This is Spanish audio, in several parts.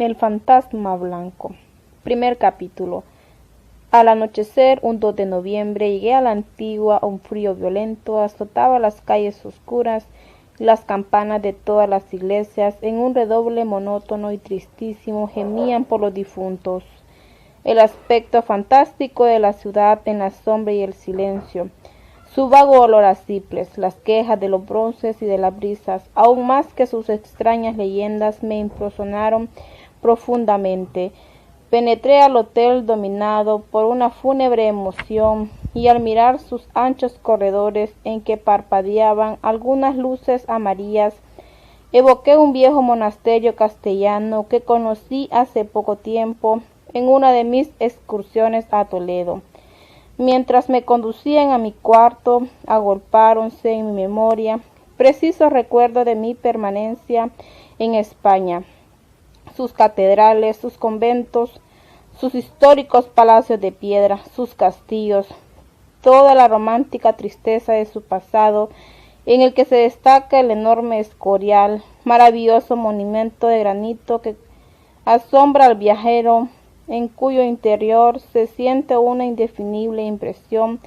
El fantasma blanco. Primer capítulo. Al anochecer, un 2 de noviembre, llegué a la Antigua. Un frío violento azotaba las calles oscuras y las campanas de todas las iglesias, en un redoble monótono y tristísimo, gemían por los difuntos. El aspecto fantástico de la ciudad en la sombra y el silencio, su vago olor a cipres, las quejas de los bronces y de las brisas, aún más que sus extrañas leyendas, me impresionaron profundamente. Penetré al hotel dominado por una fúnebre emoción, y al mirar sus anchos corredores en que parpadeaban algunas luces amarillas, evoqué un viejo monasterio castellano que conocí hace poco tiempo en una de mis excursiones a Toledo. Mientras me conducían a mi cuarto, agolpáronse en mi memoria precisos recuerdos de mi permanencia en España, sus catedrales, sus conventos, sus históricos palacios de piedra, sus castillos, toda la romántica tristeza de su pasado, en el que se destaca el enorme Escorial, maravilloso monumento de granito que asombra al viajero, en cuyo interior se siente una indefinible impresión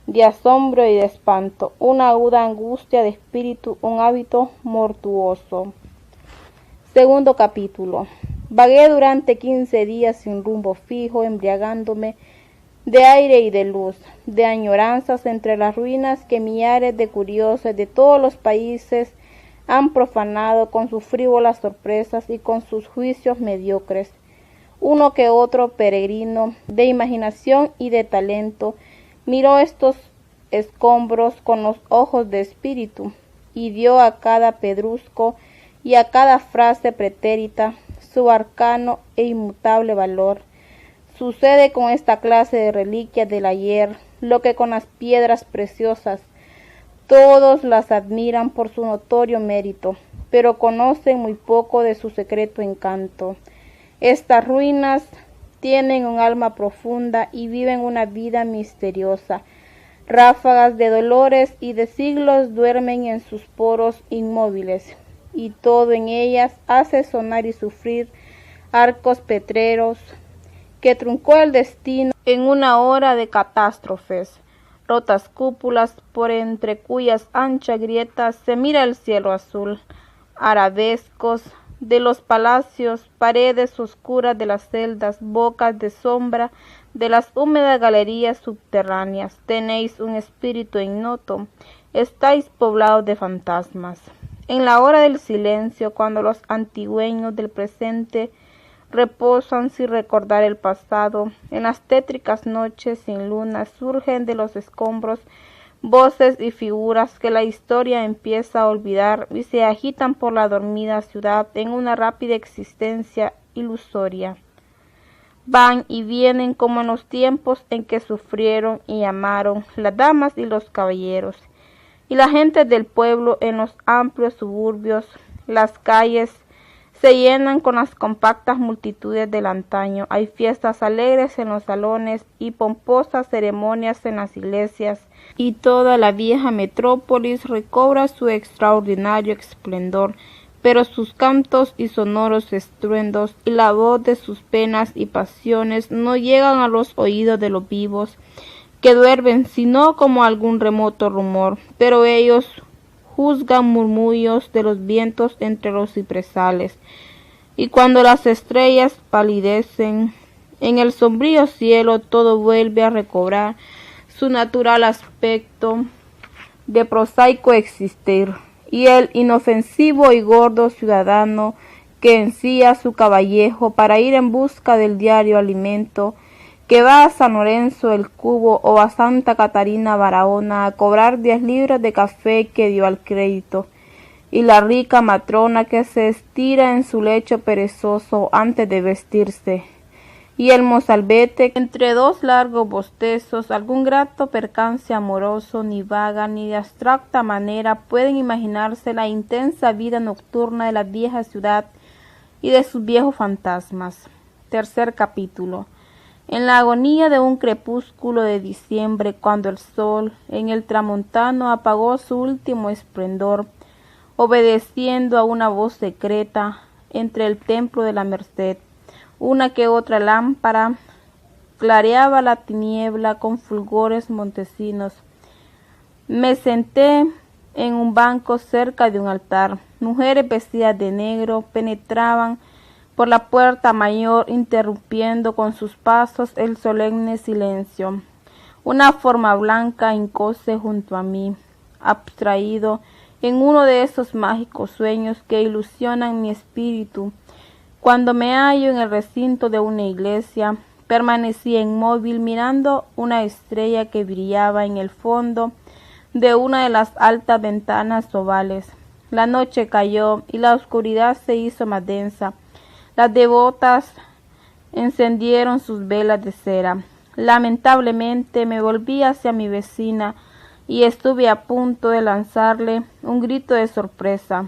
de asombro y de espanto, una aguda angustia de espíritu, un hábito mortuoso. Segundo capítulo. Vagué durante 15 días sin rumbo fijo, embriagándome de aire y de luz, de añoranzas entre las ruinas que millares de curiosos de todos los países han profanado con sus frívolas sorpresas y con sus juicios mediocres. Uno que otro peregrino de imaginación y de talento miró estos escombros con los ojos de espíritu y dio a cada pedrusco y a cada frase pretérita su arcano e inmutable valor. Sucede con esta clase de reliquias del ayer lo que con las piedras preciosas. Todos las admiran por su notorio mérito, pero conocen muy poco de su secreto encanto. Estas ruinas tienen un alma profunda y viven una vida misteriosa. Ráfagas de dolores y de siglos duermen en sus poros inmóviles, y todo en ellas hace sonar y sufrir arcos petreros que truncó el destino en una hora de catástrofes, rotas cúpulas por entre cuyas anchas grietas se mira el cielo azul, arabescos de los palacios, paredes oscuras de las celdas, bocas de sombra de las húmedas galerías subterráneas. Tenéis un espíritu ignoto, estáis poblados de fantasmas. En la hora del silencio, cuando los antigüeños del presente reposan sin recordar el pasado, en las tétricas noches sin luna surgen de los escombros voces y figuras que la historia empieza a olvidar y se agitan por la dormida ciudad en una rápida existencia ilusoria. Van y vienen como en los tiempos en que sufrieron y amaron las damas y los caballeros, y la gente del pueblo en los amplios suburbios. Las calles se llenan con las compactas multitudes del antaño. Hay fiestas alegres en los salones y pomposas ceremonias en las iglesias, y toda la vieja metrópolis recobra su extraordinario esplendor, pero sus cantos y sonoros estruendos y la voz de sus penas y pasiones no llegan a los oídos de los vivos que duermen, sino como algún remoto rumor, pero ellos juzgan murmullos de los vientos entre los cipresales, y cuando las estrellas palidecen en el sombrío cielo, todo vuelve a recobrar su natural aspecto de prosaico existir, y el inofensivo y gordo ciudadano que ensía su caballejo para ir en busca del diario alimento, que va a San Lorenzo el Cubo o a Santa Catarina Barahona a cobrar 10 libras de café que dio al crédito, y la rica matrona que se estira en su lecho perezoso antes de vestirse, y el mozalbete entre dos largos bostezos, algún grato percance amoroso, ni vaga ni de abstracta manera pueden imaginarse la intensa vida nocturna de la vieja ciudad y de sus viejos fantasmas. Tercer capítulo. En la agonía de un crepúsculo de diciembre, cuando el sol en el tramontano apagó su último esplendor, obedeciendo a una voz secreta, entre el templo de la Merced. Una que otra lámpara clareaba la tiniebla con fulgores montesinos. Me senté en un banco cerca de un altar. Mujeres vestidas de negro penetraban por la puerta mayor, interrumpiendo con sus pasos el solemne silencio. Una forma blanca hincóse junto a mí, abstraído en uno de esos mágicos sueños que ilusionan mi espíritu. Cuando me hallo en el recinto de una iglesia, permanecí inmóvil mirando una estrella que brillaba en el fondo de una de las altas ventanas ovales. La noche cayó y la oscuridad se hizo más densa. Las devotas encendieron sus velas de cera. Lamentablemente me volví hacia mi vecina y estuve a punto de lanzarle un grito de sorpresa.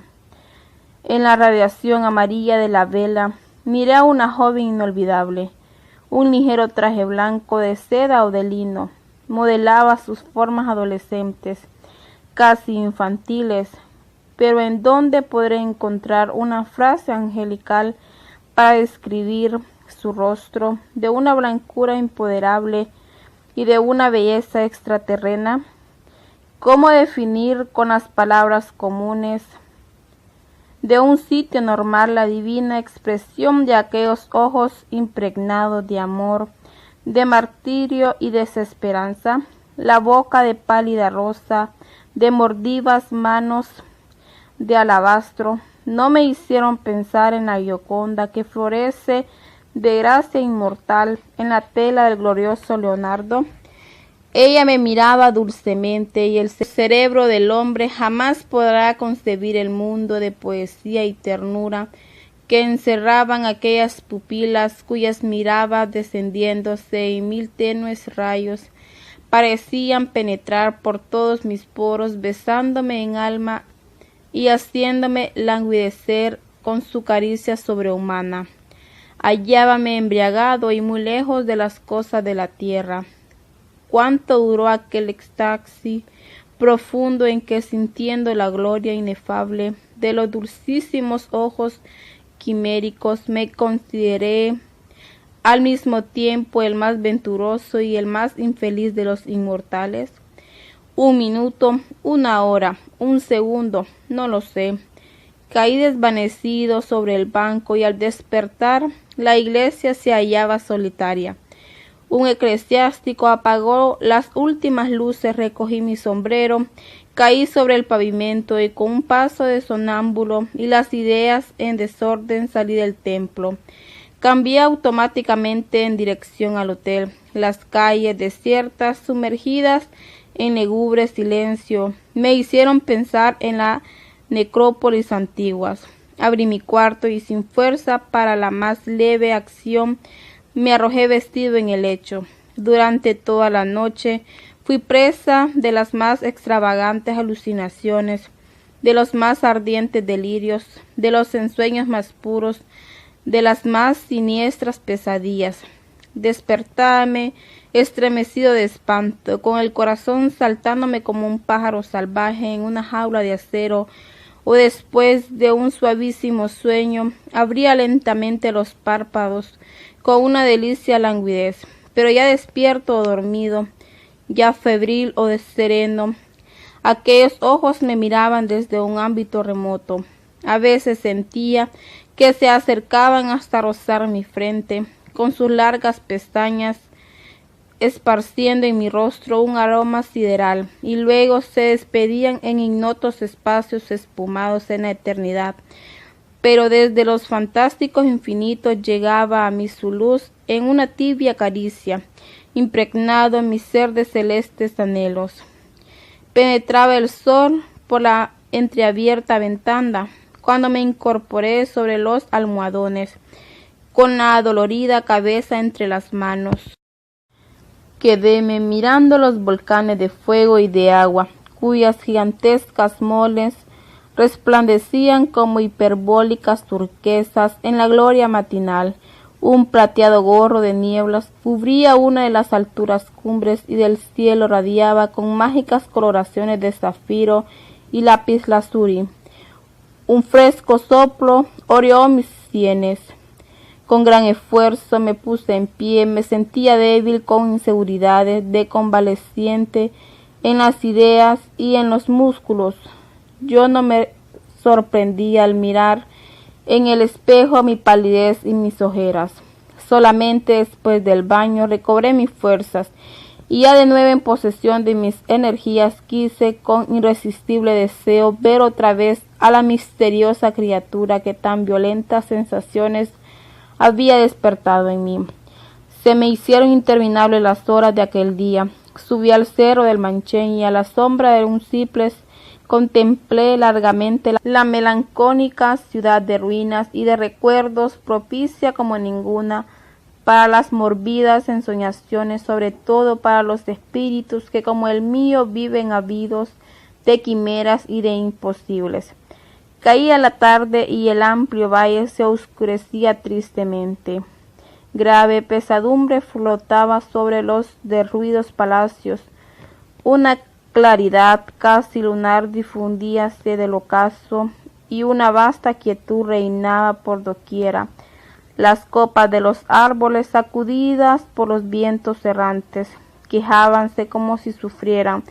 En la radiación amarilla de la vela miré a una joven inolvidable. Un ligero traje blanco de seda o de lino modelaba sus formas adolescentes, casi infantiles, pero ¿en dónde podré encontrar una frase angelical para describir su rostro de una blancura imponderable y de una belleza extraterrena? ¿Cómo definir con las palabras comunes de un sitio normal la divina expresión de aquellos ojos impregnados de amor, de martirio y desesperanza? La boca de pálida rosa, de mordivas manos de alabastro, no me hicieron pensar en la Gioconda que florece de gracia inmortal en la tela del glorioso Leonardo. Ella me miraba dulcemente y el cerebro del hombre jamás podrá concebir el mundo de poesía y ternura que encerraban aquellas pupilas cuyas miradas descendiéndose en mil tenues rayos parecían penetrar por todos mis poros, besándome en alma y haciéndome languidecer con su caricia sobrehumana. Hallábame embriagado y muy lejos de las cosas de la tierra. Cuánto duró aquel éxtasis profundo en que, sintiendo la gloria inefable de los dulcísimos ojos quiméricos, me consideré al mismo tiempo el más venturoso y el más infeliz de los inmortales. Un minuto, una hora, un segundo, no lo sé. Caí desvanecido sobre el banco y al despertar la iglesia se hallaba solitaria. Un eclesiástico apagó las últimas luces, recogí mi sombrero, caí sobre el pavimento y con un paso de sonámbulo y las ideas en desorden salí del templo. Cambié automáticamente en dirección al hotel. Las calles desiertas, sumergidas en lúgubre silencio, me hicieron pensar en las necrópolis antiguas. Abrí mi cuarto y sin fuerza para la más leve acción me arrojé vestido en el lecho. Durante toda la noche fui presa de las más extravagantes alucinaciones, de los más ardientes delirios, de los ensueños más puros, de las más siniestras pesadillas. Despertábame estremecido de espanto, con el corazón saltándome como un pájaro salvaje en una jaula de acero, o después de un suavísimo sueño, abría lentamente los párpados con una delicia languidez, pero ya despierto o dormido, ya febril o sereno, aquellos ojos me miraban desde un ámbito remoto. A veces sentía que se acercaban hasta rozar mi frente, con sus largas pestañas esparciendo en mi rostro un aroma sideral, y luego se despedían en ignotos espacios espumados en la eternidad. Pero desde los fantásticos infinitos llegaba a mí su luz en una tibia caricia, impregnado en mi ser de celestes anhelos. Penetraba el sol por la entreabierta ventana, cuando me incorporé sobre los almohadones, con la adolorida cabeza entre las manos. Quedéme mirando los volcanes de fuego y de agua, cuyas gigantescas moles resplandecían como hiperbólicas turquesas en la gloria matinal. Un plateado gorro de nieblas cubría una de las alturas cumbres y del cielo radiaba con mágicas coloraciones de zafiro y lapislázuli. Un fresco soplo oreó mis sienes. Con gran esfuerzo me puse en pie, me sentía débil con inseguridades de convaleciente en las ideas y en los músculos. Yo no me sorprendía al mirar en el espejo mi palidez y mis ojeras. Solamente después del baño recobré mis fuerzas y ya de nuevo en posesión de mis energías quise con irresistible deseo ver otra vez a la misteriosa criatura que tan violentas sensaciones había despertado en mí. Se me hicieron interminables las horas de aquel día. Subí al cerro del Manchén y a la sombra de un ciprés contemplé largamente la melancólica ciudad de ruinas y de recuerdos, propicia como ninguna para las mórbidas ensoñaciones, sobre todo para los espíritus que como el mío viven ávidos de quimeras y de imposibles. Caía la tarde y el amplio valle se oscurecía tristemente. Grave pesadumbre flotaba sobre los derruidos palacios. Una claridad casi lunar difundíase del ocaso y una vasta quietud reinaba por doquiera. Las copas de los árboles, sacudidas por los vientos errantes, quejábanse como si sufrieran.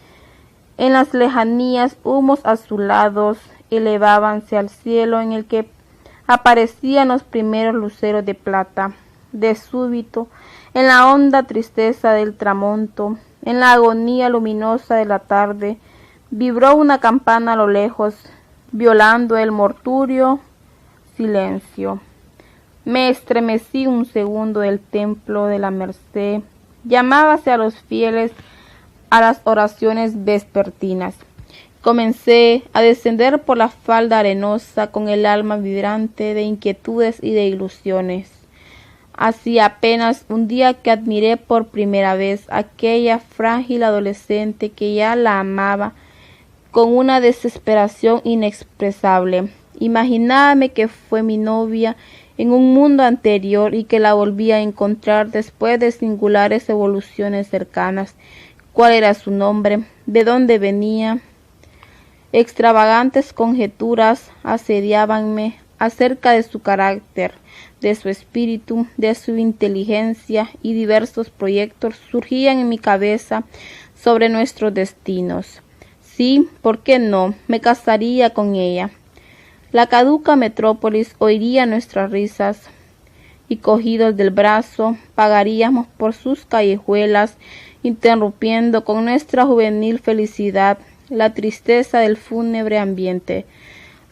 En las lejanías humos azulados elevábanse al cielo en el que aparecían los primeros luceros de plata. De súbito, en la honda tristeza del tramonto, en la agonía luminosa de la tarde, vibró una campana a lo lejos, violando el mortuorio silencio. Me estremecí un segundo del templo de la Merced. Llamábase a los fieles a las oraciones vespertinas. Comencé a descender por la falda arenosa con el alma vibrante de inquietudes y de ilusiones. Hacía apenas un día que admiré por primera vez a aquella frágil adolescente que ya la amaba con una desesperación inexpresable. Imaginábame que fue mi novia en un mundo anterior y que la volví a encontrar después de singulares evoluciones cercanas. ¿Cuál era su nombre? ¿De dónde venía? Extravagantes conjeturas asediábanme acerca de su carácter, de su espíritu, de su inteligencia, y diversos proyectos surgían en mi cabeza sobre nuestros destinos. Sí, ¿por qué no? Me casaría con ella. La caduca metrópolis oiría nuestras risas y cogidos del brazo vagaríamos por sus callejuelas, interrumpiendo con nuestra juvenil felicidad la tristeza del fúnebre ambiente.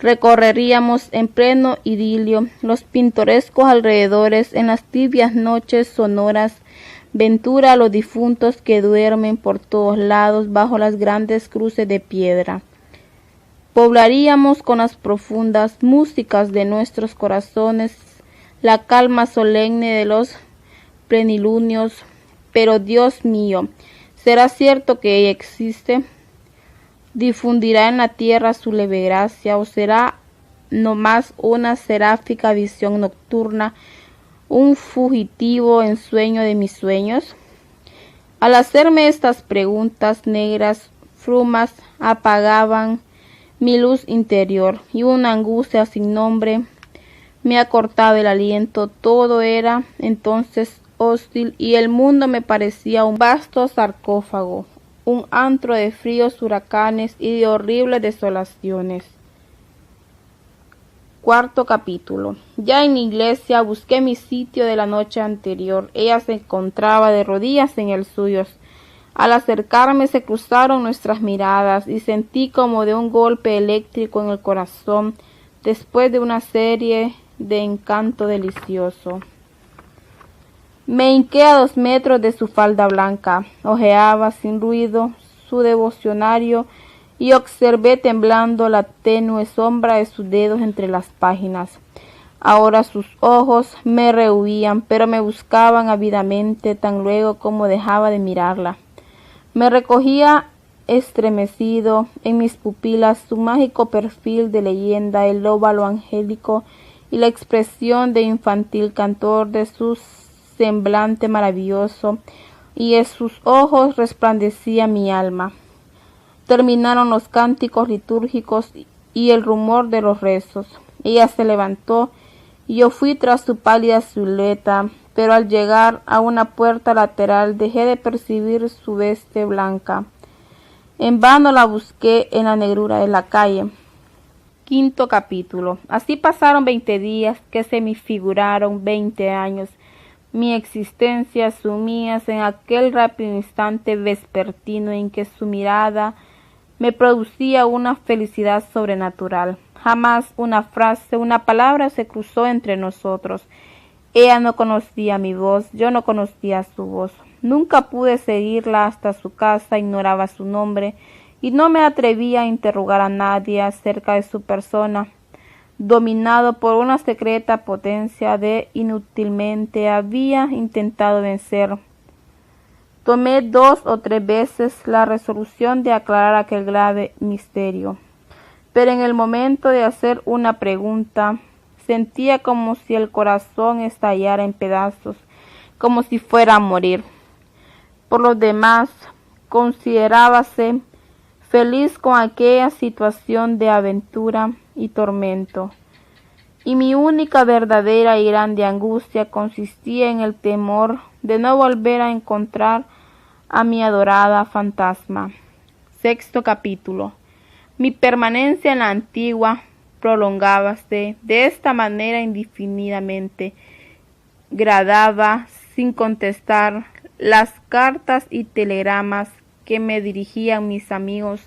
Recorreríamos en pleno idilio los pintorescos alrededores en las tibias noches sonoras, ventura a los difuntos que duermen por todos lados bajo las grandes cruces de piedra. Poblaríamos con las profundas músicas de nuestros corazones la calma solemne de los plenilunios. Pero Dios mío, ¿será cierto que ella existe? ¿Difundirá en la tierra su leve gracia o será no más una seráfica visión nocturna, un fugitivo ensueño de mis sueños? Al hacerme estas preguntas, negras frumas apagaban mi luz interior y una angustia sin nombre me acortaba el aliento. Todo era entonces hostil y el mundo me parecía un vasto sarcófago, un antro de fríos huracanes y de horribles desolaciones. Cuarto capítulo. Ya en la iglesia busqué mi sitio de la noche anterior. Ella se encontraba de rodillas en el suyo. Al acercarme se cruzaron nuestras miradas y sentí como de un golpe eléctrico en el corazón después de una serie de encanto delicioso. Me hinqué a 2 metros de su falda blanca, hojeaba sin ruido su devocionario y observé temblando la tenue sombra de sus dedos entre las páginas. Ahora sus ojos me rehuían, pero me buscaban ávidamente tan luego como dejaba de mirarla. Me recogía estremecido en mis pupilas su mágico perfil de leyenda, el óvalo angélico y la expresión de infantil cantor de su semblante maravilloso, y en sus ojos resplandecía mi alma. Terminaron los cánticos litúrgicos y el rumor de los rezos. Ella se levantó y yo fui tras su pálida silueta, pero al llegar a una puerta lateral dejé de percibir su veste blanca. En vano la busqué en la negrura de la calle. Quinto capítulo. Así pasaron 20 días que se me figuraron 20 años. Mi existencia sumidas en aquel rápido instante vespertino en que su mirada me producía una felicidad sobrenatural. Jamás una frase, una palabra se cruzó entre nosotros. Ella no conocía mi voz, yo no conocía su voz. Nunca pude seguirla hasta su casa, ignoraba su nombre y no me atrevía a interrogar a nadie acerca de su persona. Dominado por una secreta potencia de inútilmente había intentado vencer. Tomé 2 o 3 veces la resolución de aclarar aquel grave misterio, pero en el momento de hacer una pregunta sentía como si el corazón estallara en pedazos, como si fuera a morir. Por lo demás, considerábase feliz con aquella situación de aventura y tormento, y mi única verdadera y grande angustia consistía en el temor de no volver a encontrar a mi adorada fantasma. Sexto capítulo. Mi permanencia en la antigua prolongábase de esta manera indefinidamente. Gradaba sin contestar las cartas y telegramas que me dirigían mis amigos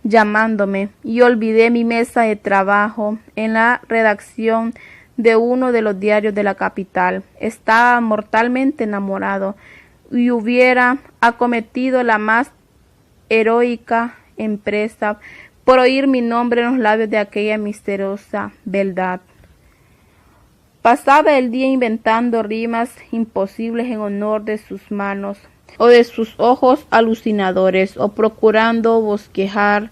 llamándome, y olvidé mi mesa de trabajo en la redacción de uno de los diarios de la capital. Estaba mortalmente enamorado y hubiera acometido la más heroica empresa por oír mi nombre en los labios de aquella misteriosa beldad. Pasaba el día inventando rimas imposibles en honor de sus manos o de sus ojos alucinadores, o procurando bosquejar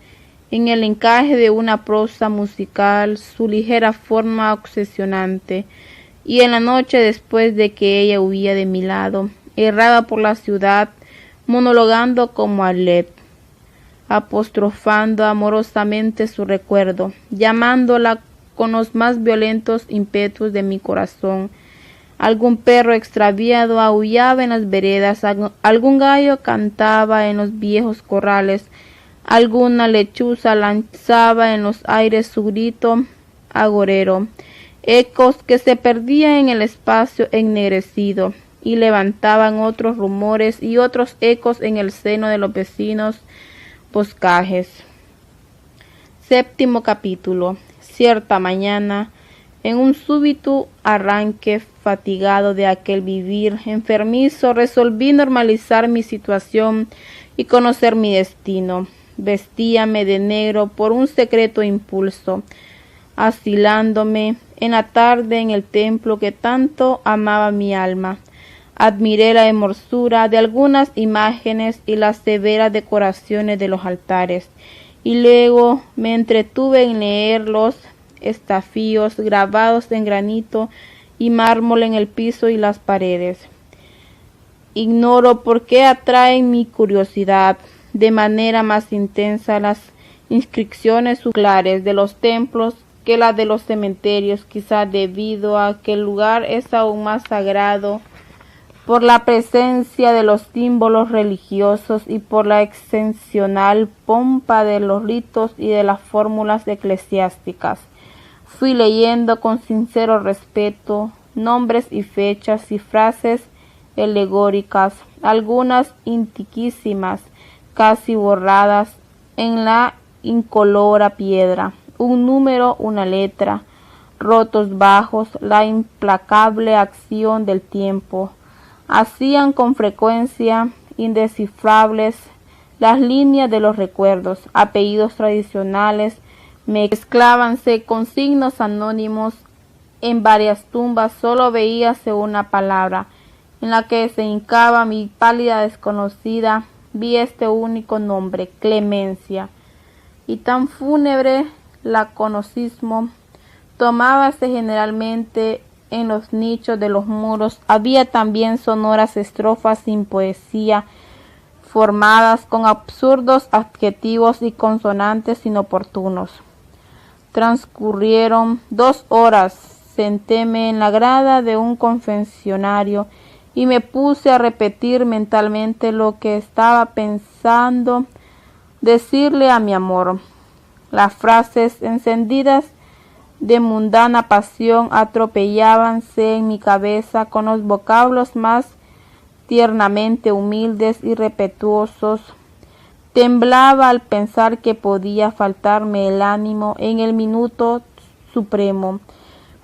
en el encaje de una prosa musical su ligera forma obsesionante, y en la noche, después de que ella huía de mi lado, erraba por la ciudad monologando como Aleph, apostrofando amorosamente su recuerdo, llamándola con los más violentos ímpetus de mi corazón. Algún perro extraviado aullaba en las veredas, algún gallo cantaba en los viejos corrales, alguna lechuza lanzaba en los aires su grito agorero, ecos que se perdían en el espacio ennegrecido y levantaban otros rumores y otros ecos en el seno de los vecinos boscajes. Séptimo capítulo. Cierta mañana, en un súbito arranque fatigado de aquel vivir enfermizo, resolví normalizar mi situación y conocer mi destino. Vestíame de negro por un secreto impulso, asilándome en la tarde en el templo que tanto amaba mi alma. Admiré la hermosura de algunas imágenes y las severas decoraciones de los altares, y luego me entretuve en leer los estafíos grabados en granito y mármol en el piso y las paredes. Ignoro por qué atraen mi curiosidad de manera más intensa las inscripciones claras de los templos que las de los cementerios, quizás debido a que el lugar es aún más sagrado por la presencia de los símbolos religiosos y por la excepcional pompa de los ritos y de las fórmulas eclesiásticas. Fui leyendo con sincero respeto nombres y fechas y frases alegóricas, algunas antiquísimas, casi borradas en la incolora piedra, un número, una letra, rotos bajos, la implacable acción del tiempo. Hacían con frecuencia indescifrables las líneas de los recuerdos, apellidos tradicionales, mezclábanse con signos anónimos. En varias tumbas solo veíase una palabra, en la que se hincaba mi pálida desconocida. Vi este único nombre, Clemencia, y tan fúnebre laconicismo tomábase generalmente en los nichos de los muros. Había también sonoras estrofas sin poesía, formadas con absurdos adjetivos y consonantes inoportunos. Transcurrieron 2 horas sentéme en la grada de un confesionario y me puse a repetir mentalmente lo que estaba pensando decirle a mi amor. Las frases encendidas de mundana pasión atropellábanse en mi cabeza con los vocablos más tiernamente humildes y respetuosos. Temblaba al pensar que podía faltarme el ánimo en el minuto supremo.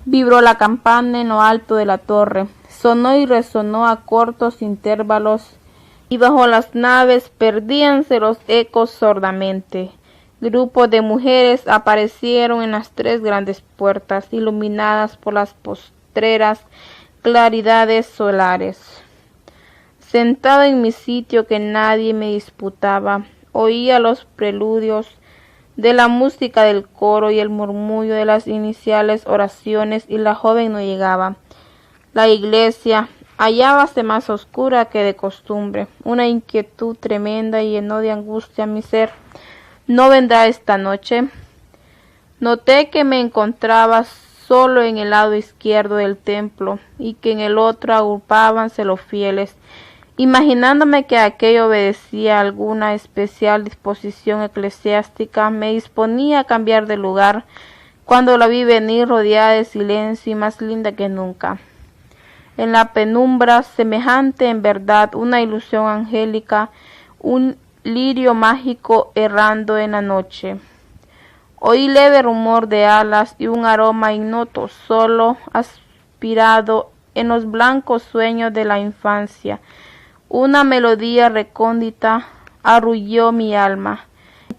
Vibró la campana en lo alto de la torre, sonó y resonó a cortos intervalos, y bajo las naves perdíanse los ecos sordamente. Grupos de mujeres aparecieron en las 3 grandes puertas, iluminadas por las postreras claridades solares. Sentado en mi sitio que nadie me disputaba, oía los preludios de la música del coro y el murmullo de las iniciales oraciones, y la joven no llegaba. La iglesia hallábase más oscura que de costumbre. Una inquietud tremenda llenó de angustia mi ser. ¿No vendrá esta noche? Noté que me encontraba solo en el lado izquierdo del templo y que en el otro agrupábanse los fieles. Imaginándome que aquello obedecía a alguna especial disposición eclesiástica, me disponía a cambiar de lugar cuando la vi venir rodeada de silencio y más linda que nunca. En la penumbra, semejante en verdad una ilusión angélica, un lirio mágico errando en la noche. Oí leve rumor de alas y un aroma ignoto, solo aspirado en los blancos sueños de la infancia. Una melodía recóndita arrulló mi alma.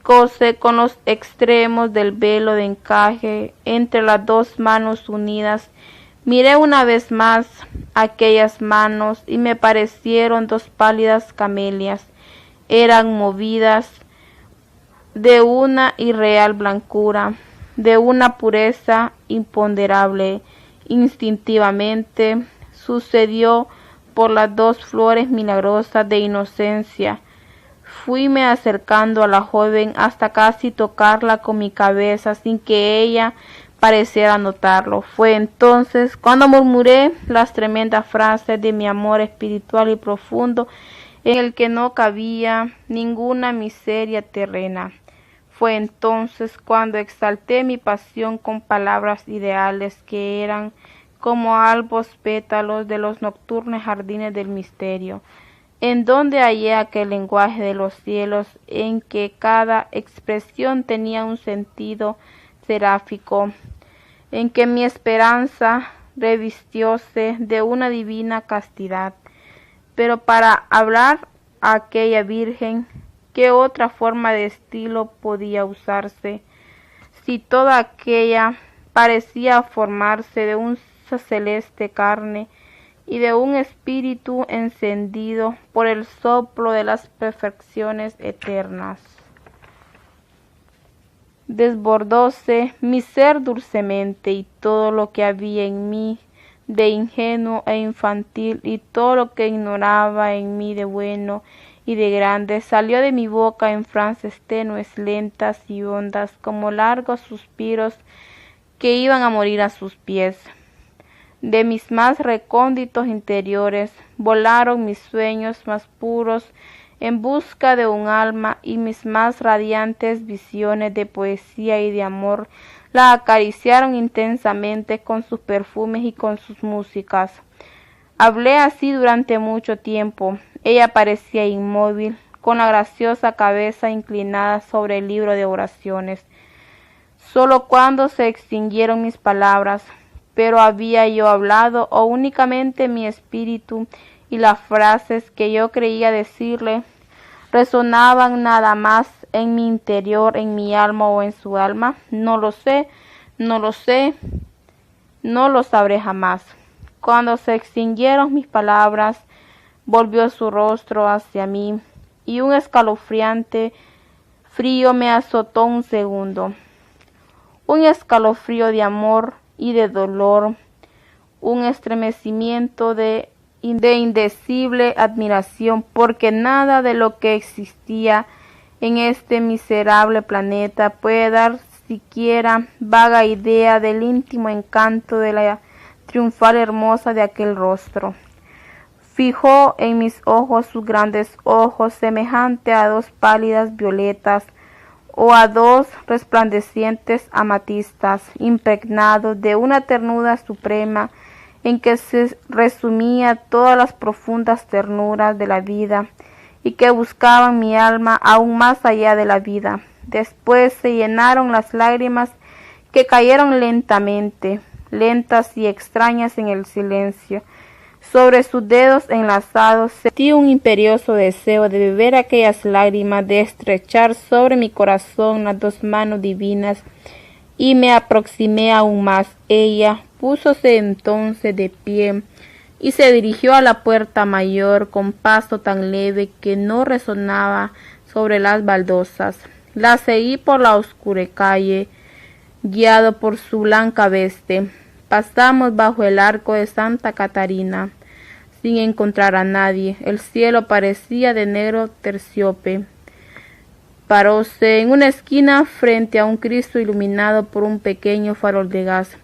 Cose con los extremos del velo de encaje entre las 2 manos unidas. Miré una vez más aquellas manos y me parecieron 2 pálidas camelias. Eran movidas de una irreal blancura, de una pureza imponderable. Instintivamente sucedió por las 2 flores milagrosas de inocencia. Fuime acercando a la joven hasta casi tocarla con mi cabeza sin que ella pareciera notarlo. Fue entonces cuando murmuré las tremendas frases de mi amor espiritual y profundo, en el que no cabía ninguna miseria terrena. Fue entonces cuando exalté mi pasión con palabras ideales que eran como albos pétalos de los nocturnos jardines del misterio, en donde hallé aquel lenguaje de los cielos en que cada expresión tenía un sentido seráfico, en que mi esperanza revistióse de una divina castidad. Pero para hablar a aquella virgen, ¿qué otra forma de estilo podía usarse, si toda aquella parecía formarse de una celeste carne y de un espíritu encendido por el soplo de las perfecciones eternas? Desbordóse mi ser dulcemente, y todo lo que había en mí de ingenuo e infantil, y todo lo que ignoraba en mí de bueno y de grande, salió de mi boca en frases tenues, lentas y hondas, como largos suspiros que iban a morir a sus pies. De mis más recónditos interiores volaron mis sueños más puros en busca de un alma, y mis más radiantes visiones de poesía y de amor la acariciaron intensamente con sus perfumes y con sus músicas. Hablé así durante mucho tiempo. Ella parecía inmóvil, con la graciosa cabeza inclinada sobre el libro de oraciones. Solo cuando se extinguieron mis palabras, pero había yo hablado, o únicamente mi espíritu y las frases que yo creía decirle resonaban nada más en mi interior, en mi alma o en su alma. No lo sé, no lo sé, no lo sabré jamás. Cuando se extinguieron mis palabras, volvió su rostro hacia mí, y un escalofriante frío me azotó un segundo. Un escalofrío de amor y de dolor, un estremecimiento de indecible admiración, porque nada de lo que existía en este miserable planeta puede dar siquiera vaga idea del íntimo encanto de la triunfal hermosa de aquel rostro. Fijó en mis ojos sus grandes ojos, semejante a dos pálidas violetas o a dos resplandecientes amatistas, impregnados de una ternura suprema en que se resumía todas las profundas ternuras de la vida y que buscaban mi alma aún más allá de la vida. Después se llenaron las lágrimas que cayeron lentamente, lentas y extrañas en el silencio. Sobre sus dedos enlazados sentí un imperioso deseo de beber aquellas lágrimas, de estrechar sobre mi corazón las dos manos divinas, y me aproximé aún más. Ella púsose entonces de pie y se dirigió a la puerta mayor con paso tan leve que no resonaba sobre las baldosas. La seguí por la oscura calle, guiado por su blanca veste. Pasamos bajo el arco de Santa Catarina, sin encontrar a nadie. El cielo parecía de negro terciope. Paróse en una esquina frente a un Cristo iluminado por un pequeño farol de gas.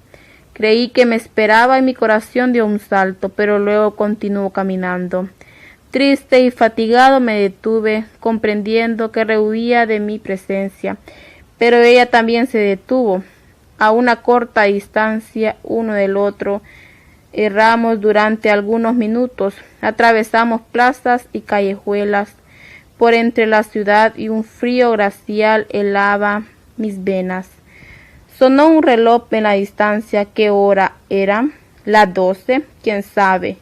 Creí que me esperaba y mi corazón dio un salto, pero luego continuó caminando. Triste y fatigado me detuve, comprendiendo que rehuía de mi presencia, pero ella también se detuvo. A una corta distancia uno del otro, erramos durante algunos minutos, atravesamos plazas y callejuelas por entre la ciudad y un frío glacial helaba mis venas. Sonó un reloj en la distancia. ¿Qué hora era? Las 12, quién sabe.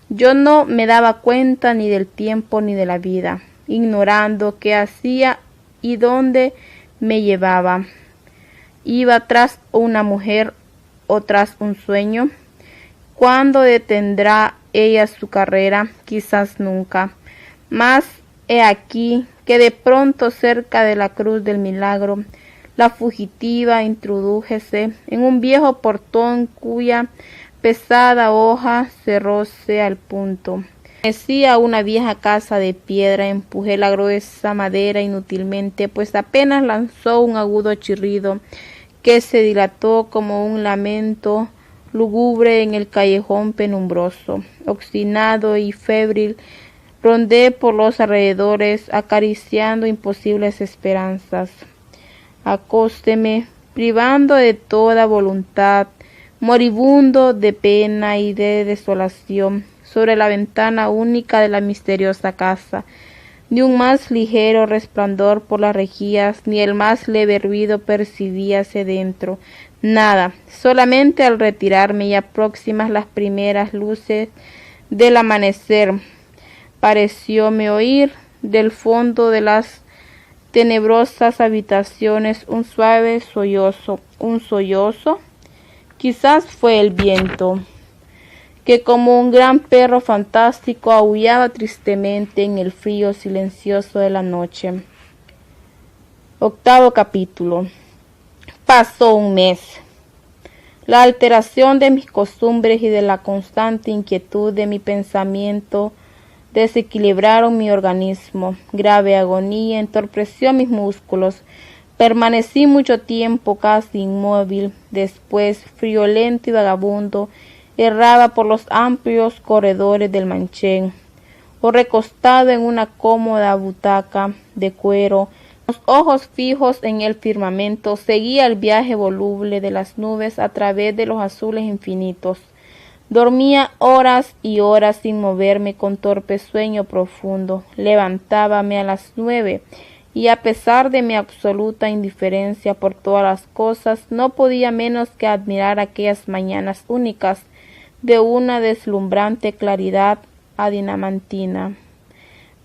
Yo no me daba cuenta ni del tiempo ni de la vida, ignorando qué hacía y dónde me llevaba. Iba tras una mujer o tras un sueño. ¿Cuándo detendrá ella su carrera? Quizás nunca. Mas he aquí que de pronto cerca de la cruz del milagro, la fugitiva introdújese en un viejo portón cuya pesada hoja cerróse al punto. Decía una vieja casa de piedra, empujé la gruesa madera inútilmente, pues apenas lanzó un agudo chirrido que se dilató como un lamento lúgubre en el callejón penumbroso. Obstinado y febril, rondé por los alrededores, acariciando imposibles esperanzas. Acósteme, privando de toda voluntad, moribundo de pena y de desolación, sobre la ventana única de la misteriosa casa. Ni un más ligero resplandor por las rejillas, ni el más leve ruido percibíase dentro. Nada, solamente al retirarme ya próximas las primeras luces del amanecer, parecióme oír del fondo de las tenebrosas habitaciones un suave sollozo. ¿Un sollozo? Quizás fue el viento, que como un gran perro fantástico aullaba tristemente en el frío silencioso de la noche. Octavo capítulo. Pasó un mes. La alteración de mis costumbres y de la constante inquietud de mi pensamiento desequilibraron mi organismo. Grave agonía entorpeció mis músculos. Permanecí mucho tiempo casi inmóvil. Después, friolento y vagabundo, erraba por los amplios corredores del Manchén, o recostado en una cómoda butaca de cuero, los ojos fijos en el firmamento, seguía el viaje voluble de las nubes a través de los azules infinitos. Dormía horas y horas sin moverme con torpe sueño profundo. Levantábame a las 9 y a pesar de mi absoluta indiferencia por todas las cosas, no podía menos que admirar aquellas mañanas únicas de una deslumbrante claridad adinamantina.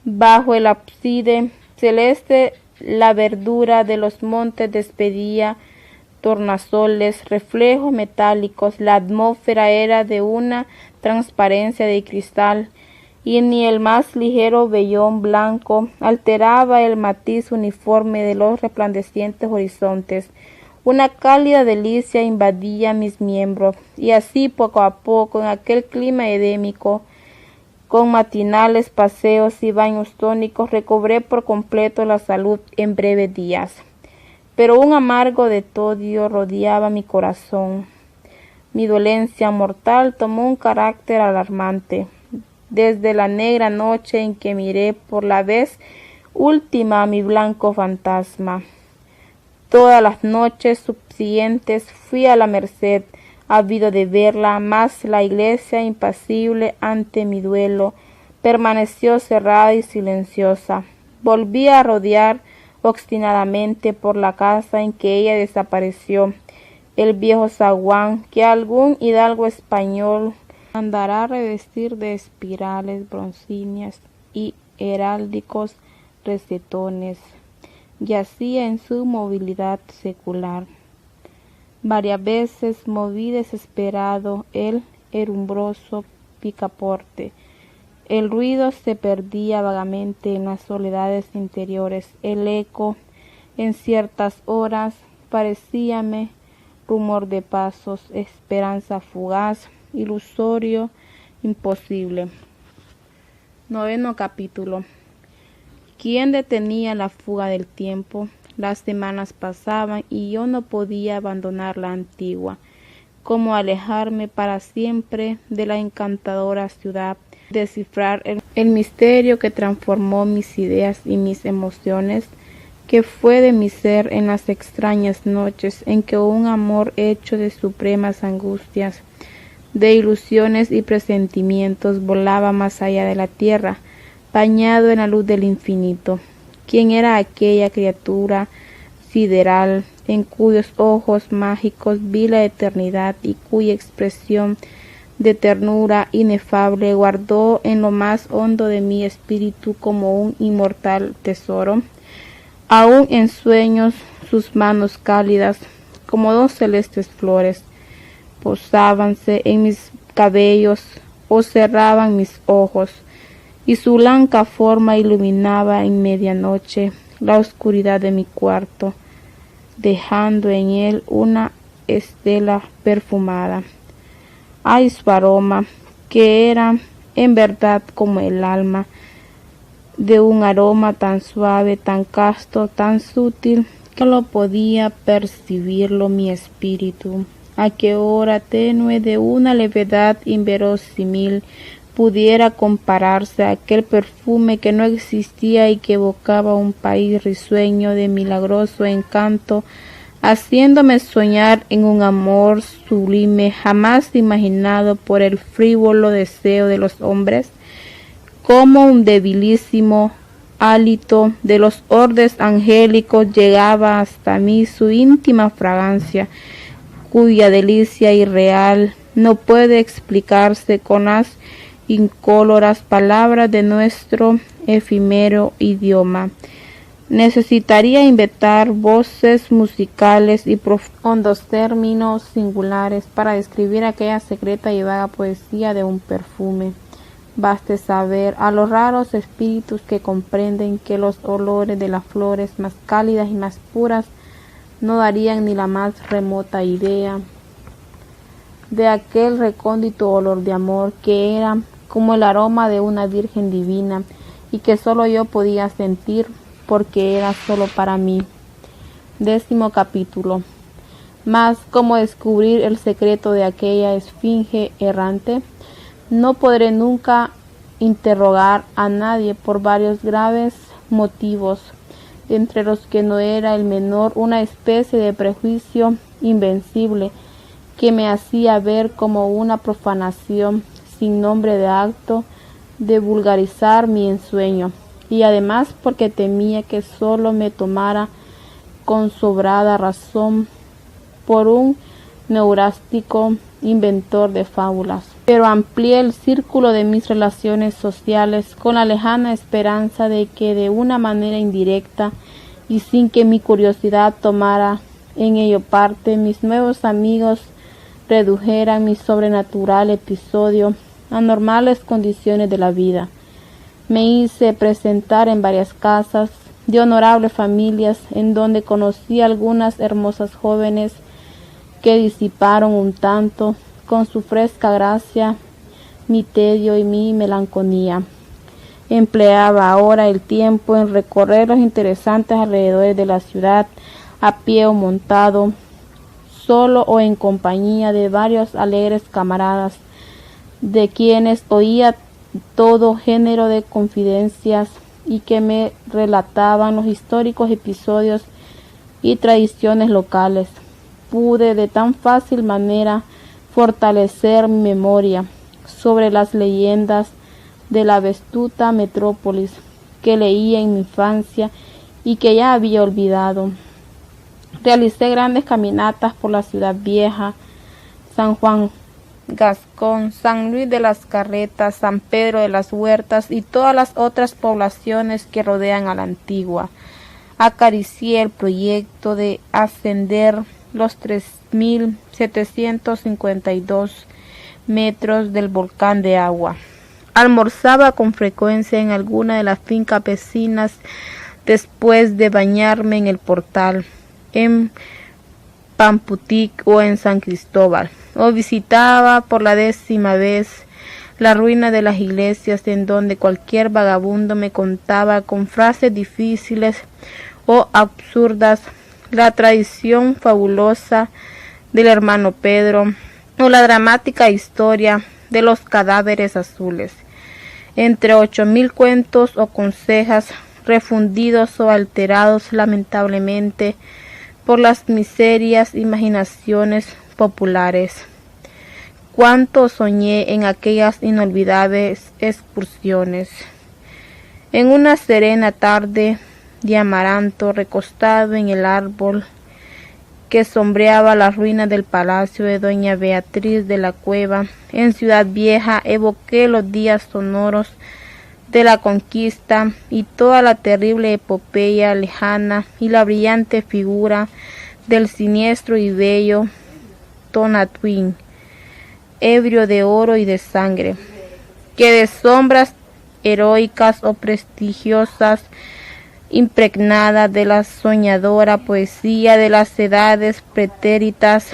Bajo el ábside celeste la verdura de los montes despedía tornasoles, reflejos metálicos. La atmósfera era de una transparencia de cristal y ni el más ligero vellón blanco alteraba el matiz uniforme de los resplandecientes horizontes. Una cálida delicia invadía mis miembros, y así poco a poco, en aquel clima edémico, con matinales paseos y baños tónicos, recobré por completo la salud en breves días. pero un amargo detodio rodeaba mi corazón. Mi dolencia mortal tomó un carácter alarmante. Desde la negra noche en que miré por la vez última a mi blanco fantasma, todas las noches subsiguientes fui a la merced, ávido de verla, mas la iglesia, impasible ante mi duelo, permaneció cerrada y silenciosa. Volví a rodear obstinadamente por la casa en que ella desapareció el viejo zaguán que algún hidalgo español mandará revestir de espirales broncíneas y heráldicos recetones. Yacía en su movilidad secular. Varias veces moví desesperado el herrumbroso picaporte. El ruido se perdía vagamente en las soledades interiores. El eco, en ciertas horas, parecíame rumor de pasos, esperanza fugaz, ilusorio, imposible. 9º capítulo. ¿Quién detenía la fuga del tiempo? Las semanas pasaban y yo no podía abandonar la antigua. ¿Cómo alejarme para siempre de la encantadora ciudad? Descifrar el misterio que transformó mis ideas y mis emociones, que fue de mi ser en las extrañas noches en que un amor hecho de supremas angustias, de ilusiones y presentimientos volaba más allá de la tierra, bañado en la luz del infinito. ¿Quién era aquella criatura sideral en cuyos ojos mágicos vi la eternidad y cuya expresión de ternura inefable guardó en lo más hondo de mi espíritu como un inmortal tesoro? Aún en sueños sus manos cálidas, como dos celestes flores, posábanse en mis cabellos o cerraban mis ojos, y su blanca forma iluminaba en medianoche la oscuridad de mi cuarto, dejando en él una estela perfumada. Ay, su aroma, que era en verdad como el alma, de un aroma tan suave, tan casto, tan sutil, que lo podía percibirlo mi espíritu. A qué hora tenue de una levedad inverosímil pudiera compararse a aquel perfume que no existía y que evocaba un país risueño de milagroso encanto, haciéndome soñar en un amor sublime jamás imaginado por el frívolo deseo de los hombres, como un debilísimo hálito de los ordes angélicos llegaba hasta mí su íntima fragancia, cuya delicia irreal no puede explicarse con las incóloras palabras de nuestro efímero idioma. Necesitaría inventar voces musicales y profundos términos singulares para describir aquella secreta y vaga poesía de un perfume. Baste saber a los raros espíritus que comprenden que los olores de las flores más cálidas y más puras no darían ni la más remota idea de aquel recóndito olor de amor que era como el aroma de una virgen divina y que solo yo podía sentir porque era solo para mí. 10º capítulo. Mas cómo descubrir el secreto de aquella esfinge errante. No podré nunca interrogar a nadie por varios graves motivos, entre los que no era el menor una especie de prejuicio invencible que me hacía ver como una profanación sin nombre de acto de vulgarizar mi ensueño, y además porque temía que solo me tomara con sobrada razón por un neurástico inventor de fábulas. Pero amplié el círculo de mis relaciones sociales con la lejana esperanza de que de una manera indirecta y sin que mi curiosidad tomara en ello parte, mis nuevos amigos redujeran mi sobrenatural episodio a normales condiciones de la vida. Me hice presentar en varias casas de honorables familias en donde conocí algunas hermosas jóvenes que disiparon un tanto con su fresca gracia mi tedio y mi melancolía. Empleaba ahora el tiempo en recorrer los interesantes alrededores de la ciudad, a pie o montado, solo o en compañía de varios alegres camaradas, de quienes oía todo género de confidencias y que me relataban los históricos episodios y tradiciones locales. Pude de tan fácil manera fortalecer mi memoria sobre las leyendas de la vetusta metrópolis que leía en mi infancia y que ya había olvidado. Realicé grandes caminatas por la ciudad vieja, San Juan Gascón, San Luis de las Carretas, San Pedro de las Huertas y todas las otras poblaciones que rodean a la Antigua. Acaricié el proyecto de ascender los 3.752 metros del volcán de agua. Almorzaba con frecuencia en alguna de las fincas vecinas después de bañarme en el Portal, en Pamputic o en San Cristóbal, o visitaba por la 10ª vez la ruina de las iglesias, en donde cualquier vagabundo me contaba con frases difíciles o absurdas la tradición fabulosa del hermano Pedro o la dramática historia de los cadáveres azules, entre 8.000 cuentos o consejas refundidos o alterados lamentablemente por las miserias imaginaciones populares. Cuánto soñé en aquellas inolvidables excursiones. En una serena tarde de amaranto, recostado en el árbol que sombreaba la ruina del palacio de doña Beatriz de la Cueva, en Ciudad Vieja, evoqué los días sonoros de la conquista y toda la terrible epopeya lejana y la brillante figura del siniestro y bello Tonatiuh, ebrio de oro y de sangre, que de sombras heroicas o prestigiosas, impregnada de la soñadora poesía de las edades pretéritas,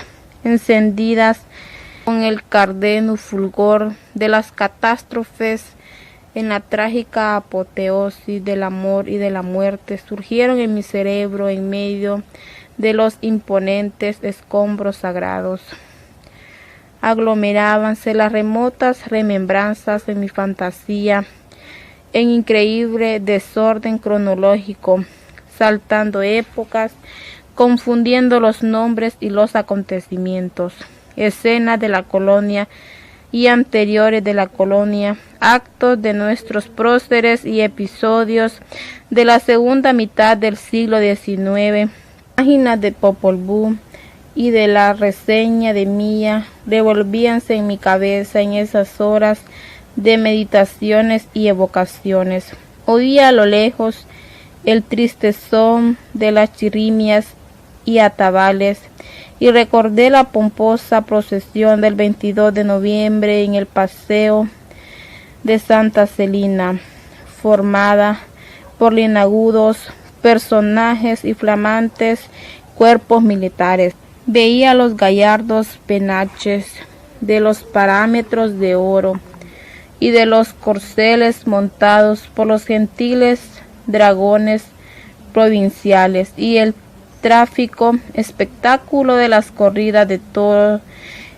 encendidas con el cárdeno fulgor de las catástrofes, en la trágica apoteosis del amor y de la muerte, surgieron en mi cerebro en medio de los imponentes escombros sagrados. Aglomerábanse las remotas remembranzas en mi fantasía, en increíble desorden cronológico, saltando épocas, confundiendo los nombres y los acontecimientos, escenas de la colonia y anteriores de la colonia, actos de nuestros próceres y episodios de la segunda mitad del siglo XIX, páginas de Popol Vuh y de la reseña de Mía revolvíanse en mi cabeza en esas horas de meditaciones y evocaciones. Oía a lo lejos el triste son de las chirimias y atabales, y recordé la pomposa procesión del 22 de noviembre en el paseo de Santa Celina, formada por linagudos personajes y flamantes cuerpos militares. Veía los gallardos penaches de los parámetros de oro y de los corceles montados por los gentiles dragones provinciales, y el trágico espectáculo de las corridas de toros,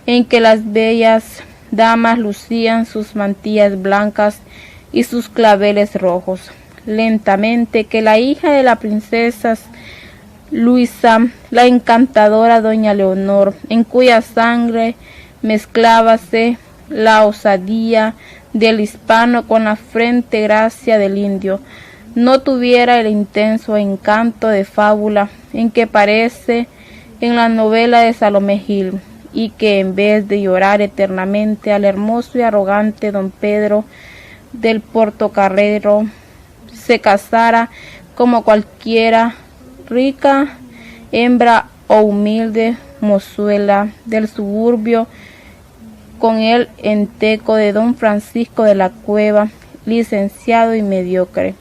en que las bellas damas lucían sus mantillas blancas y sus claveles rojos. Lentamente que la hija de la princesa Luisa, la encantadora doña Leonor, en cuya sangre mezclábase la osadía del hispano con la frente gracia del indio, no tuviera el intenso encanto de fábula en que parece en la novela de Salomé Gil, y que en vez de llorar eternamente al hermoso y arrogante don Pedro del Portocarrero, se casara como cualquiera rica hembra o humilde mozuela del suburbio con el enteco de don Francisco de la Cueva, licenciado y mediocre.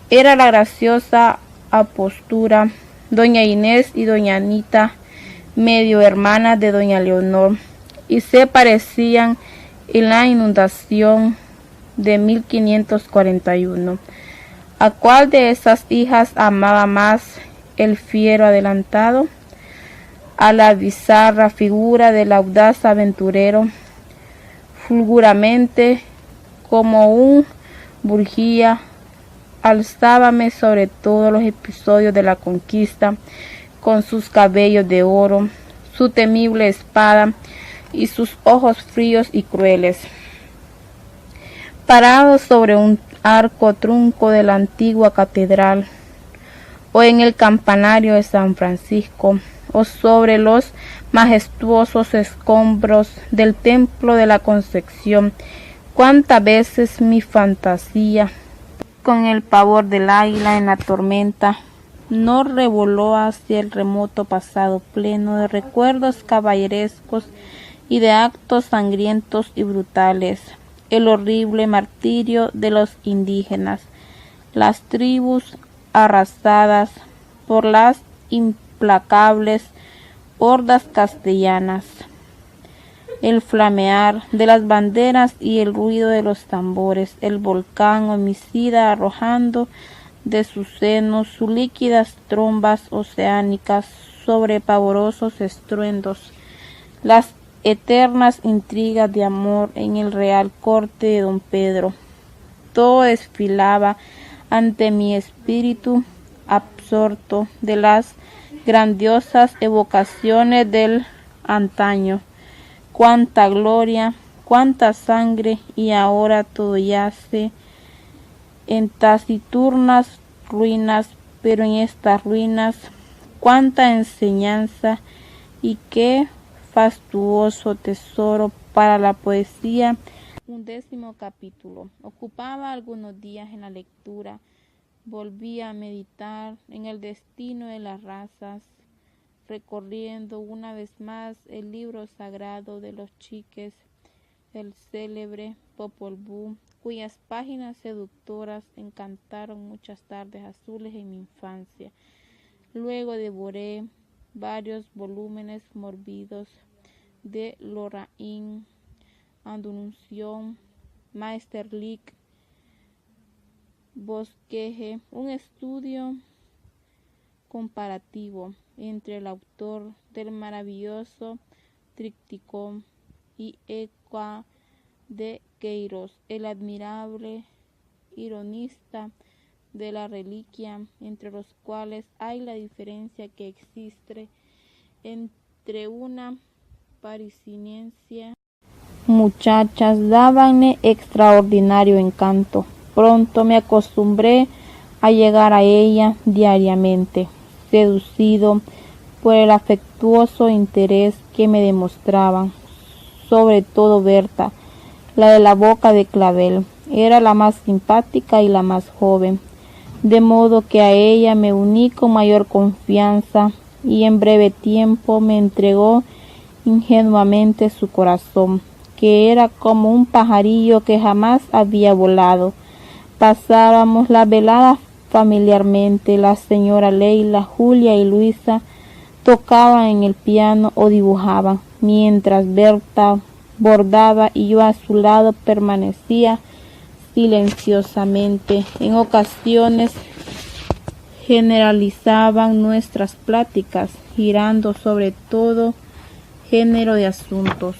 Era la graciosa apostura doña Inés y doña Anita, medio hermanas de doña Leonor, y se parecían en la inundación de 1541. ¿A cuál de esas hijas amaba más el fiero adelantado a la bizarra figura del audaz aventurero, fulguramente como un burguía, alzábame sobre todos los episodios de la conquista, con sus cabellos de oro, su temible espada y sus ojos fríos y crueles. Parado sobre un arco trunco de la antigua catedral, o en el campanario de San Francisco, o sobre los majestuosos escombros del templo de la Concepción, cuántas veces mi fantasía, con el pavor del águila en la tormenta, no revoló hacia el remoto pasado pleno de recuerdos caballerescos y de actos sangrientos y brutales, el horrible martirio de los indígenas, las tribus arrasadas por las implacables hordas castellanas, el flamear de las banderas y el ruido de los tambores, el volcán homicida arrojando de sus senos sus líquidas trombas oceánicas sobre pavorosos estruendos, las eternas intrigas de amor en el real corte de don Pedro. Todo desfilaba ante mi espíritu absorto de las grandiosas evocaciones del antaño. Cuánta gloria, cuánta sangre, y ahora todo yace en taciturnas ruinas, pero en estas ruinas cuánta enseñanza y qué fastuoso tesoro para la poesía. 11º capítulo. Ocupaba algunos días en la lectura, volvía a meditar en el destino de las razas, recorriendo una vez más el libro sagrado de los chiques, el célebre Popol Vuh, cuyas páginas seductoras encantaron muchas tardes azules en mi infancia. Luego devoré varios volúmenes morbidos de Lorraine, Andalusión, Maesterlinck, Bosqueje, un estudio comparativo entre el autor del maravilloso tríptico y Eca de Queiroz, el admirable ironista de la reliquia, entre los cuales hay la diferencia que existe entre una parisiense. Muchachas dábanle extraordinario encanto. Pronto me acostumbré a llegar a ella diariamente, seducido por el afectuoso interés que me demostraban, sobre todo Berta, la de la boca de clavel. Era la más simpática y la más joven, de modo que a ella me uní con mayor confianza, y en breve tiempo me entregó ingenuamente su corazón, que era como un pajarillo que jamás había volado. Pasábamos la velada familiarmente. La señora Leila, Julia y Luisa tocaban en el piano o dibujaban, mientras Berta bordaba y yo a su lado permanecía silenciosamente. En ocasiones generalizaban nuestras pláticas, girando sobre todo género de asuntos.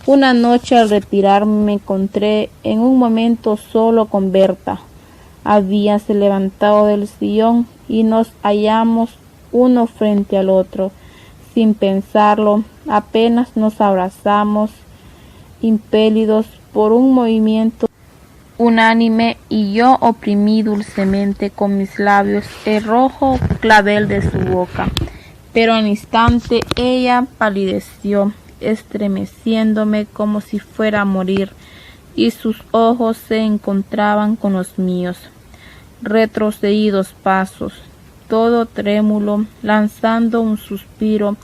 Una noche al retirarme me encontré en un momento solo con Berta. Habíase levantado del sillón y nos hallamos uno frente al otro. Sin pensarlo, apenas nos abrazamos, impelidos por un movimiento unánime, y yo oprimí dulcemente con mis labios el rojo clavel de su boca. Pero al instante ella palideció, estremeciéndome como si fuera a morir, y sus ojos se encontraban con los míos. Retrocedí 2 pasos, todo trémulo, lanzando un suspiro,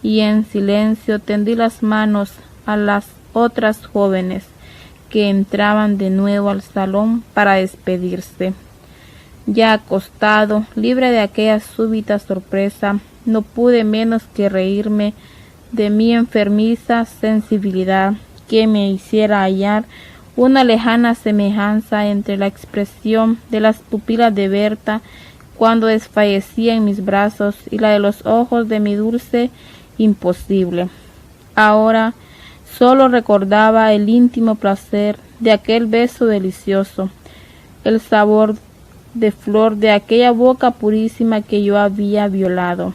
y en silencio tendí las manos a las otras jóvenes que entraban de nuevo al salón para despedirse. Ya acostado, libre de aquella súbita sorpresa, no pude menos que reírme de mi enfermiza sensibilidad, que me hiciera hallar una lejana semejanza entre la expresión de las pupilas de Berta cuando desfallecía en mis brazos, y la de los ojos de mi dulce imposible. Ahora solo recordaba el íntimo placer de aquel beso delicioso, el sabor de flor de aquella boca purísima que yo había violado.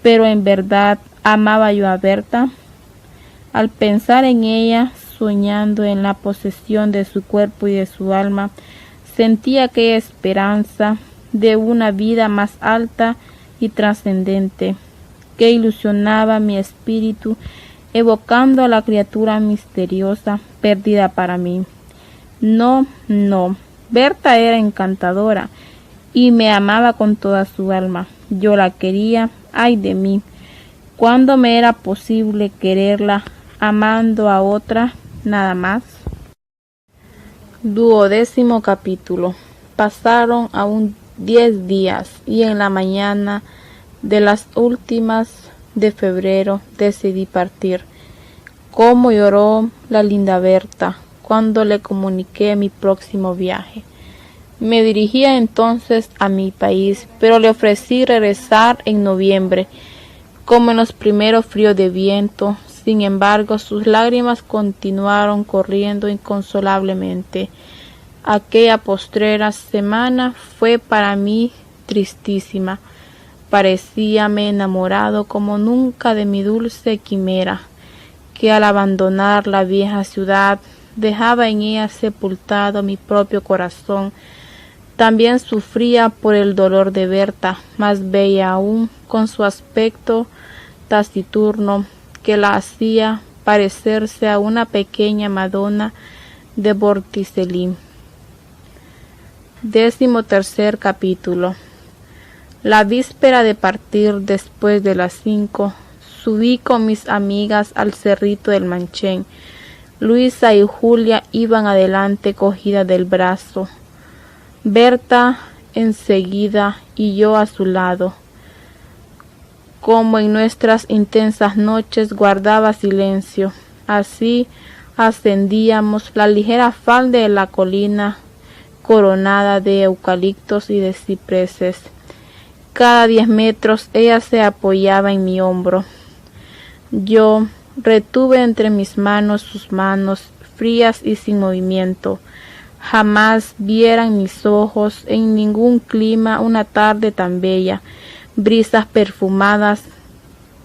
Pero en verdad amaba yo a Berta. Al pensar en ella, soñando en la posesión de su cuerpo y de su alma, sentía aquella esperanza de una vida más alta y trascendente que ilusionaba mi espíritu, evocando a la criatura misteriosa perdida para mí. No, Berta era encantadora y me amaba con toda su alma. Yo la quería, ay de mí, ¿cuándo me era posible quererla amando a otra nada más? 12º capítulo. Pasaron aún 10 días y en la mañana de las últimas de febrero decidí partir. Cómo lloró la linda Berta cuando le comuniqué mi próximo viaje. Me dirigía entonces a mi país, pero le ofrecí regresar en noviembre, como en los primeros fríos de viento. Sin embargo, sus lágrimas continuaron corriendo inconsolablemente. Aquella postrera semana fue para mí tristísima. Parecíame enamorado como nunca de mi dulce quimera, que al abandonar la vieja ciudad dejaba en ella sepultado mi propio corazón. También sufría por el dolor de Berta, más bella aún, con su aspecto taciturno, que la hacía parecerse a una pequeña Madonna de Botticelli. 13º capítulo. La víspera de partir, después de las 5, subí con mis amigas al cerrito del Manchén. Luisa y Julia iban adelante cogidas del brazo, Berta enseguida y yo a su lado. Como en nuestras intensas noches guardaba silencio, así ascendíamos la ligera falda de la colina coronada de eucaliptos y de cipreses. Cada 10 metros ella se apoyaba en mi hombro. Yo retuve entre mis manos sus manos frías y sin movimiento. Jamás vieran mis ojos en ningún clima una tarde tan bella. Brisas perfumadas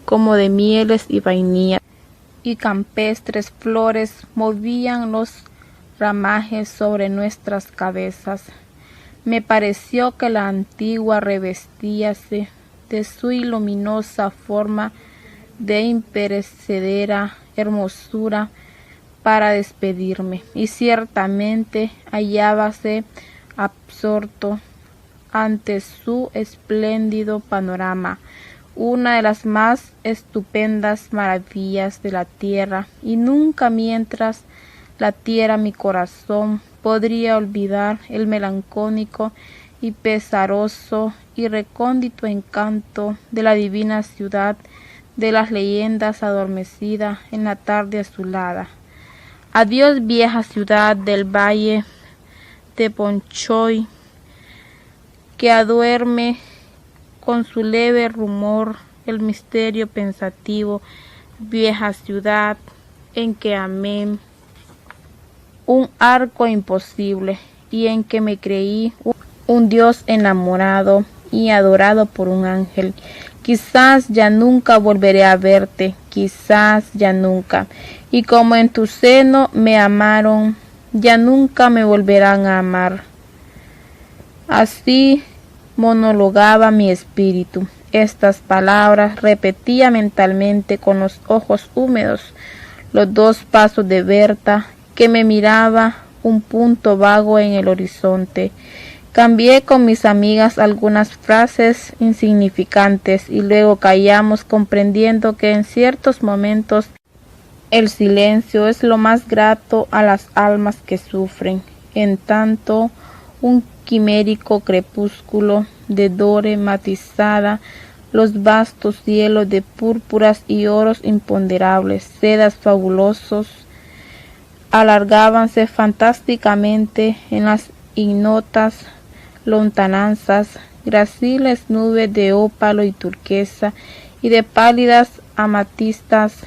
como de mieles y vainillas, y campestres flores movían los ramajes sobre nuestras cabezas. Me pareció que la antigua revestíase de su luminosa forma de imperecedera hermosura para despedirme, y ciertamente hallábase absorto ante su espléndido panorama, una de las más estupendas maravillas de la tierra, y nunca mientras latiera mi corazón podría olvidar el melancólico y pesaroso y recóndito encanto de la divina ciudad de las leyendas adormecida en la tarde azulada. Adiós, vieja ciudad del valle de Ponchoy, que aduerme con su leve rumor el misterio pensativo, vieja ciudad en que amé un arco imposible y en que me creí un dios enamorado y adorado por un ángel. Quizás ya nunca volveré a verte, quizás ya nunca, y como en tu seno me amaron, ya nunca me volverán a amar. Así monologaba mi espíritu. Estas palabras repetía mentalmente con los ojos húmedos los 2 pasos de Berta, que me miraba un punto vago en el horizonte. Cambié con mis amigas algunas frases insignificantes y luego callamos, comprendiendo que en ciertos momentos el silencio es lo más grato a las almas que sufren. En tanto, un quimérico crepúsculo de dore matizada los vastos cielos de púrpuras y oros imponderables, sedas fabulosos, alargábanse fantásticamente en las ignotas lontananzas graciles nubes de ópalo y turquesa y de pálidas amatistas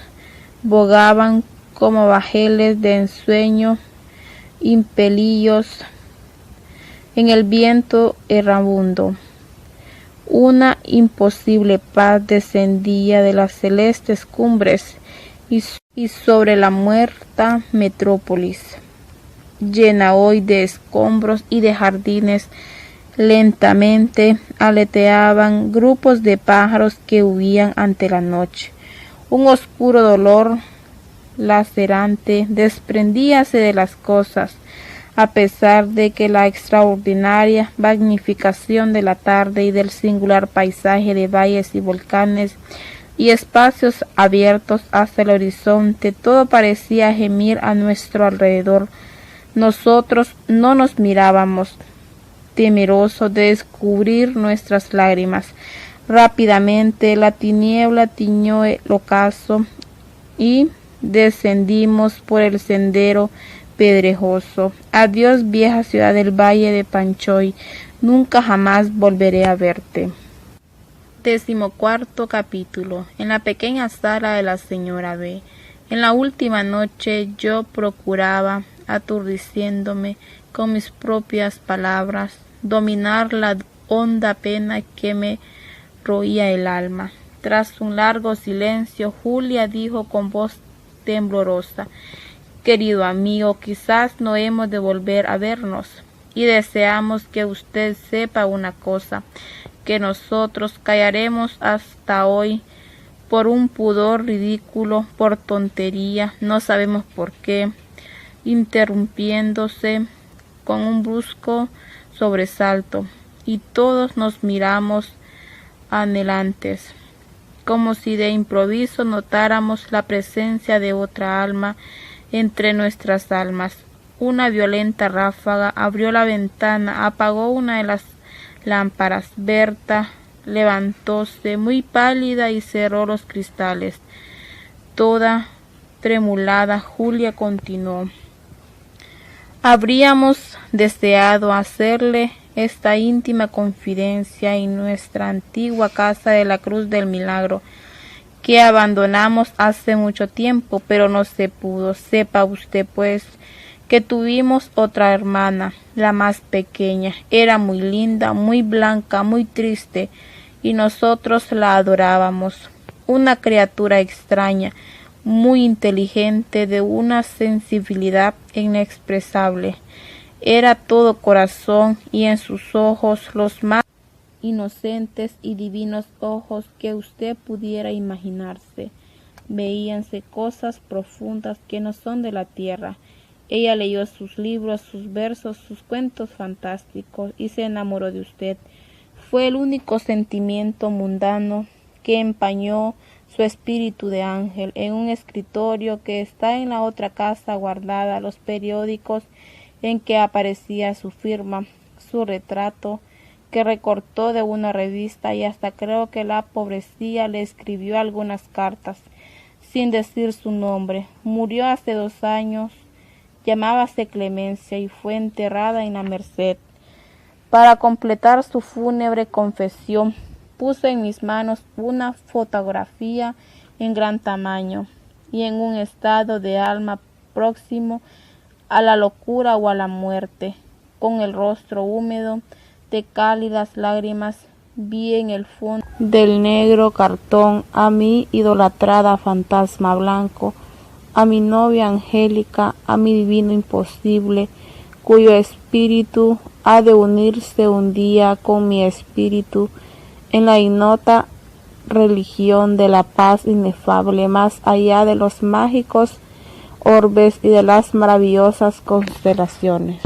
bogaban como bajeles de ensueño impelidos en el viento errabundo. Una imposible paz descendía de las celestes cumbres y sobre la muerta metrópolis, llena hoy de escombros y de jardines. Lentamente aleteaban grupos de pájaros que huían ante la noche. Un oscuro dolor lacerante desprendíase de las cosas, a pesar de que la extraordinaria magnificación de la tarde y del singular paisaje de valles y volcanes y espacios abiertos hasta el horizonte, todo parecía gemir a nuestro alrededor. Nosotros no nos mirábamos, temerosos de descubrir nuestras lágrimas. Rápidamente la tiniebla tiñó el ocaso y descendimos por el sendero pedregoso. Adiós, vieja ciudad del valle de Panchoy, nunca jamás volveré a verte. 14º capítulo. En la pequeña sala de la señora B. En la última noche yo procuraba, aturdeciéndome con mis propias palabras, dominar la honda pena que me roía el alma. Tras un largo silencio, Julia dijo con voz temblorosa: querido amigo, quizás no hemos de volver a vernos, y deseamos que usted sepa una cosa, que nosotros callaremos hasta hoy por un pudor ridículo, por tontería, no sabemos por qué, interrumpiéndose con un brusco sobresalto, y todos nos miramos anhelantes, como si de improviso notáramos la presencia de otra alma entre nuestras almas. Una violenta ráfaga abrió la ventana, apagó una de las lámparas. Berta levantóse muy pálida y cerró los cristales. Toda tremulada, Julia continuó: habríamos deseado hacerle esta íntima confidencia en nuestra antigua casa de la Cruz del Milagro, que abandonamos hace mucho tiempo, pero no se pudo. Sepa usted, pues, que tuvimos otra hermana, la más pequeña. Era muy linda, muy blanca, muy triste, y nosotros la adorábamos. Una criatura extraña, muy inteligente, de una sensibilidad inexpresable. Era todo corazón, y en sus ojos, los más inocentes y divinos ojos que usted pudiera imaginarse, veíanse cosas profundas que no son de la tierra. Ella leyó sus libros, sus versos, sus cuentos fantásticos, y se enamoró de usted. Fue el único sentimiento mundano que empañó su espíritu de ángel. En un escritorio que está en la otra casa guardada los periódicos en que aparecía su firma, su retrato, que recortó de una revista, y hasta creo que la pobrecilla le escribió algunas cartas, sin decir su nombre. Murió hace 2 años, llamábase Clemencia, y fue enterrada en la Merced. Para completar su fúnebre confesión, puso en mis manos una fotografía en gran tamaño, y en un estado de alma próximo a la locura o a la muerte, con el rostro húmedo de cálidas lágrimas, vi en el fondo del negro cartón a mi idolatrada fantasma blanco, a mi novia angélica, a mi divino imposible, cuyo espíritu ha de unirse un día con mi espíritu en la ignota religión de la paz inefable, más allá de los mágicos orbes y de las maravillosas constelaciones.